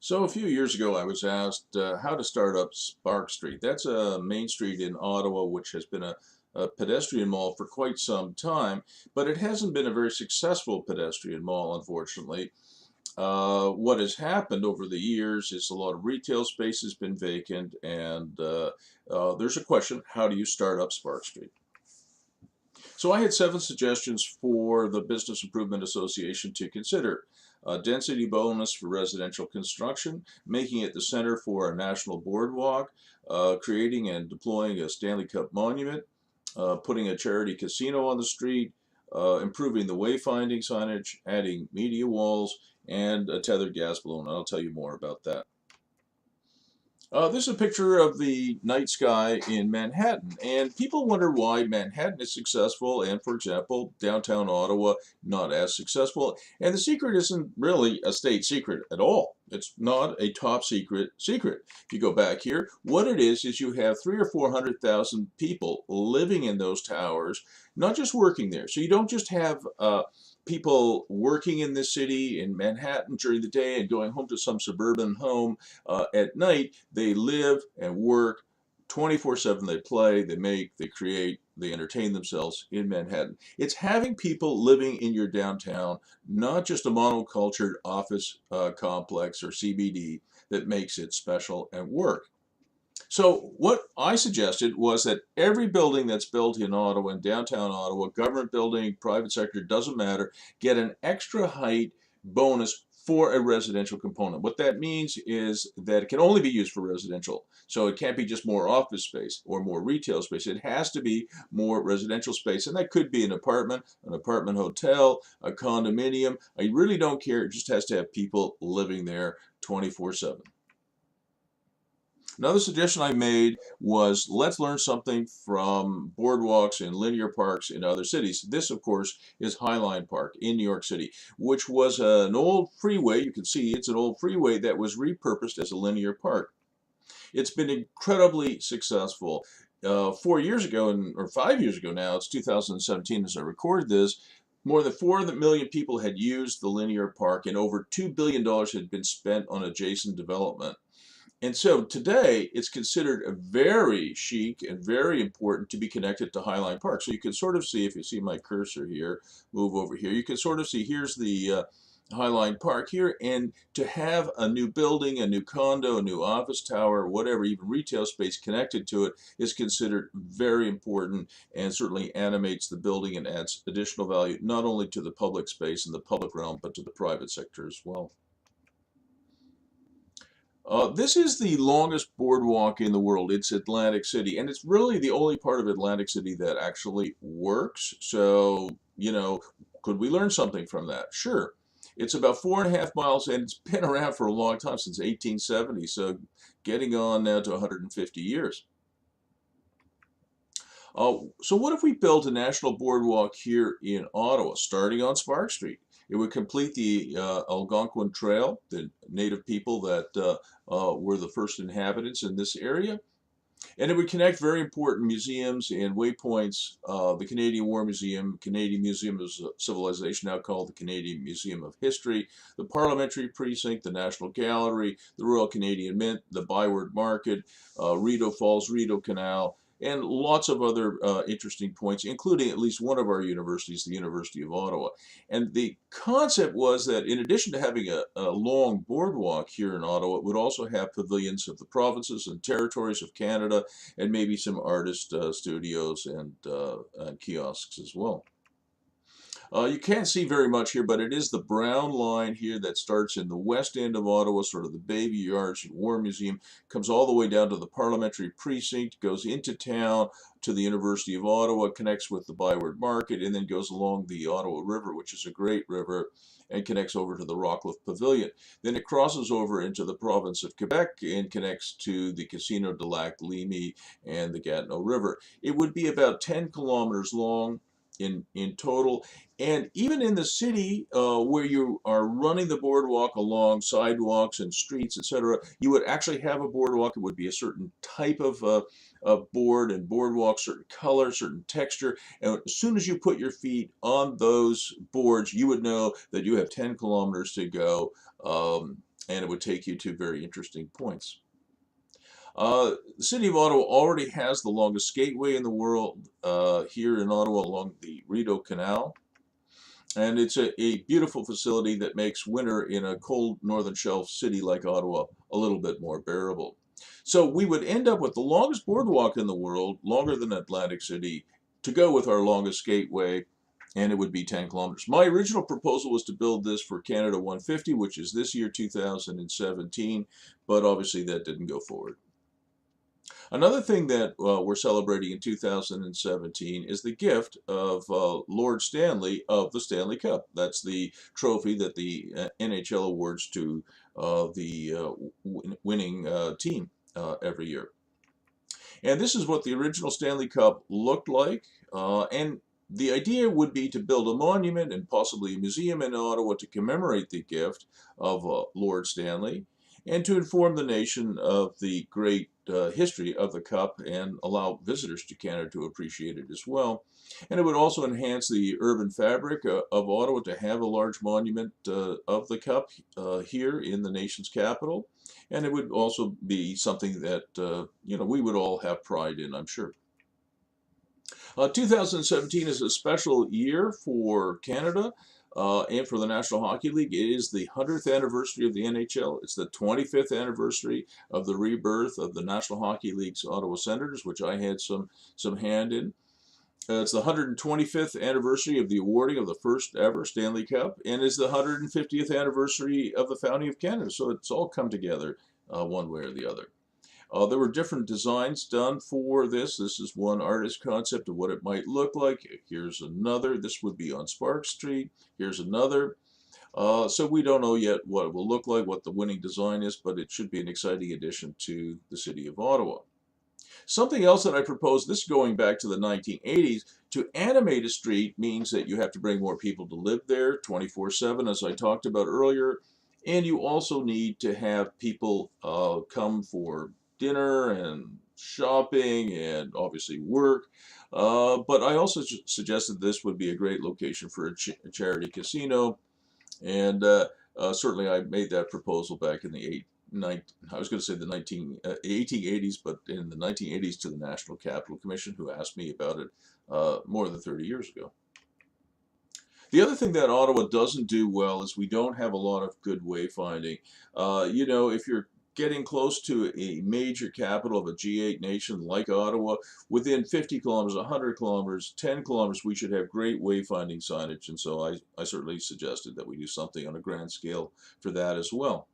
So a few years ago, I was asked how to start up Spark Street. That's a main street in Ottawa, which has been a pedestrian mall for quite some time, but it hasn't been a very successful pedestrian mall, unfortunately. What has happened over the years is a lot of retail space has been vacant, and there's a question, how do you start up Spark Street? So I had 7 suggestions for the Business Improvement Association to consider. A density bonus for residential construction, making it the center for a national boardwalk, creating and deploying a Stanley Cup monument, putting a charity casino on the street, improving the wayfinding signage, adding media walls, and a tethered gas balloon. I'll tell you more about that. This is a picture of the night sky in Manhattan, and people wonder why Manhattan is successful and, for example, downtown Ottawa not as successful. And the secret isn't really a state secret at all. It's not a top secret. If you go back here, what it is you have 300,000 or 400,000 people living in those towers, not just working there. So you don't just have people working in the city in Manhattan during the day and going home to some suburban home at night. They live and work 24/7. They play, they make, they create, they entertain themselves in Manhattan. It's having people living in your downtown, not just a monocultured office complex or CBD, that makes it special and work. So what I suggested was that every building that's built in Ottawa, in downtown Ottawa, government building, private sector, doesn't matter, get an extra height bonus for a residential component. What that means is that it can only be used for residential. So it can't be just more office space or more retail space. It has to be more residential space. And that could be an apartment hotel, a condominium. I really don't care. It just has to have people living there 24/7. Another suggestion I made was let's learn something from boardwalks and linear parks in other cities. This, of course, is Highline Park in New York City, which was an old freeway. You can see it's an old freeway that was repurposed as a linear park. It's been incredibly successful. 4 years ago, or 5 years ago now, it's 2017 as I record this, more than 4 million people had used the linear park, and over $2 billion had been spent on adjacent development. And so today it's considered a very chic and very important to be connected to Highline Park. So you can sort of see, if you see my cursor here, move over here, you can sort of see here's the Highline Park here, and to have a new building, a new condo, a new office tower, whatever, even retail space connected to it is considered very important and certainly animates the building and adds additional value not only to the public space and the public realm, but to the private sector as well. This is the longest boardwalk in the world. It's Atlantic City, and it's really the only part of Atlantic City that actually works. So, could we learn something from that? Sure. It's about 4.5 miles, and it's been around for a long time, since 1870, so getting on now to 150 years. So what if we built a national boardwalk here in Ottawa, starting on Spark Street? It would complete the Algonquin Trail, the native people that were the first inhabitants in this area. And it would connect very important museums and waypoints, the Canadian War Museum, Canadian Museum of Civilization, now called the Canadian Museum of History, the Parliamentary Precinct, the National Gallery, the Royal Canadian Mint, the Byward Market, Rideau Falls, Rideau Canal, and lots of other interesting points, including at least one of our universities, the University of Ottawa. And the concept was that in addition to having a long boardwalk here in Ottawa, it would also have pavilions of the provinces and territories of Canada, and maybe some artist studios and kiosks as well. You can't see very much here, but it is the brown line here that starts in the west end of Ottawa, sort of the Baby Yards and War Museum, comes all the way down to the Parliamentary Precinct, goes into town to the University of Ottawa, connects with the Byward Market, and then goes along the Ottawa River, which is a great river, and connects over to the Rockcliffe Pavilion. Then it crosses over into the province of Quebec and connects to the Casino de Lac Leamy and the Gatineau River. It would be about 10 kilometers long in total. And even in the city where you are running the boardwalk along sidewalks and streets, etc., you would actually have a boardwalk. It would be a certain type of board and boardwalk, certain color, certain texture. And as soon as you put your feet on those boards, you would know that you have 10 kilometers to go. and it would take you to very interesting points. The city of Ottawa already has the longest skateway in the world here in Ottawa along the Rideau Canal. And it's a beautiful facility that makes winter in a cold northern shelf city like Ottawa a little bit more bearable. So we would end up with the longest boardwalk in the world, longer than Atlantic City, to go with our longest skateway, and it would be 10 kilometers. My original proposal was to build this for Canada 150, which is this year, 2017, but obviously that didn't go forward. Another thing that we're celebrating in 2017 is the gift of Lord Stanley of the Stanley Cup. That's the trophy that the NHL awards to the winning team every year. And this is what the original Stanley Cup looked like. And the idea would be to build a monument and possibly a museum in Ottawa to commemorate the gift of Lord Stanley and to inform the nation of the great history of the Cup and allow visitors to Canada to appreciate it as well. And it would also enhance the urban fabric of Ottawa to have a large monument of the Cup here in the nation's capital. And it would also be something that we would all have pride in, I'm sure. 2017 is a special year for Canada and for the National Hockey League. It is the 100th anniversary of the NHL. It's the 25th anniversary of the rebirth of the National Hockey League's Ottawa Senators, which I had some hand in. It's the 125th anniversary of the awarding of the first ever Stanley Cup, and it's the 150th anniversary of the founding of Canada. So it's all come together one way or the other. There were different designs done for this. This is one artist concept of what it might look like. Here's another. This would be on Sparks Street. Here's another. So we don't know yet what it will look like, what the winning design is, but it should be an exciting addition to the city of Ottawa. Something else that I proposed, this going back to the 1980s, to animate a street means that you have to bring more people to live there 24/7, as I talked about earlier, and you also need to have people come for dinner and shopping and obviously work. But I also suggested this would be a great location for a charity casino, and certainly I made that proposal back in the I was going to say the 1880s, but in the 1980s to the National Capital Commission, who asked me about it more than 30 years ago. The other thing that Ottawa doesn't do well is we don't have a lot of good wayfinding. If you're getting close to a major capital of a G8 nation like Ottawa, within 50 kilometers, 100 kilometers, 10 kilometers, we should have great wayfinding signage. And so I certainly suggested that we do something on a grand scale for that as well.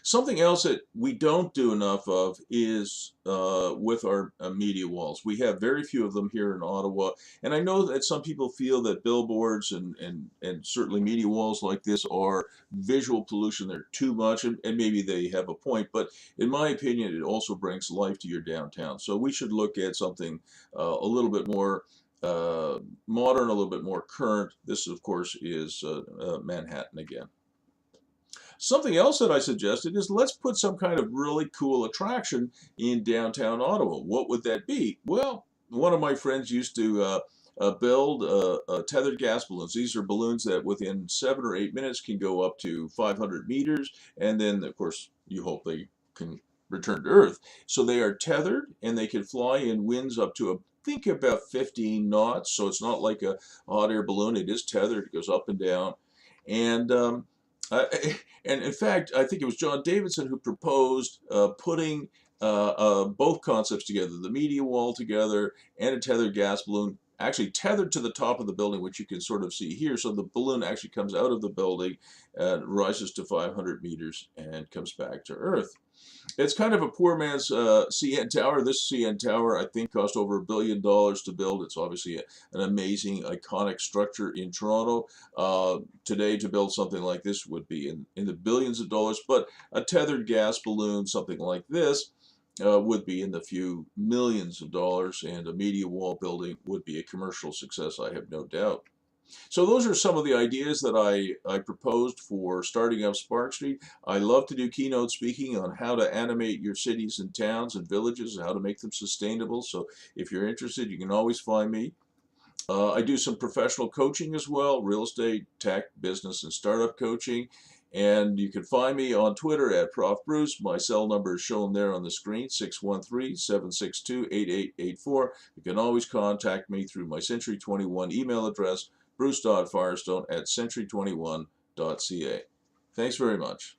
Something else that we don't do enough of is with our media walls. We have very few of them here in Ottawa, and I know that some people feel that billboards and certainly media walls like this are visual pollution. They're too much, and maybe they have a point, but in my opinion, it also brings life to your downtown. So we should look at something a little bit more modern, a little bit more current. This, of course, is Manhattan again. Something else that I suggested is let's put some kind of really cool attraction in downtown Ottawa. What would that be? Well, one of my friends used to build tethered gas balloons. These are balloons that within 7 or 8 minutes can go up to 500 meters, and then, of course, you hope they can return to Earth. So they are tethered, and they can fly in winds up to think about 15 knots. So it's not like a hot air balloon. It is tethered. It goes up and down. And and in fact, I think it was John Davidson who proposed putting both concepts together, the media wall together and a tethered gas balloon, actually tethered to the top of the building, which you can sort of see here. So the balloon actually comes out of the building and rises to 500 meters and comes back to Earth. It's kind of a poor man's CN Tower. This CN Tower, I think, cost over $1 billion to build. It's obviously an amazing, iconic structure in Toronto. Today, to build something like this would be in the billions of dollars, but a tethered gas balloon, something like this, would be in the few millions of dollars, and a media wall building would be a commercial success, I have no doubt. So those are some of the ideas that I proposed for starting up Spark Street. I love to do keynote speaking on how to animate your cities and towns and villages and how to make them sustainable. So if you're interested, you can always find me. I do some professional coaching as well, real estate, tech, business, and startup coaching. And you can find me on Twitter at Prof. Bruce. My cell number is shown there on the screen, 613-762-8884. You can always contact me through my Century 21 email address, bruce.firestone@century21.ca. Thanks very much.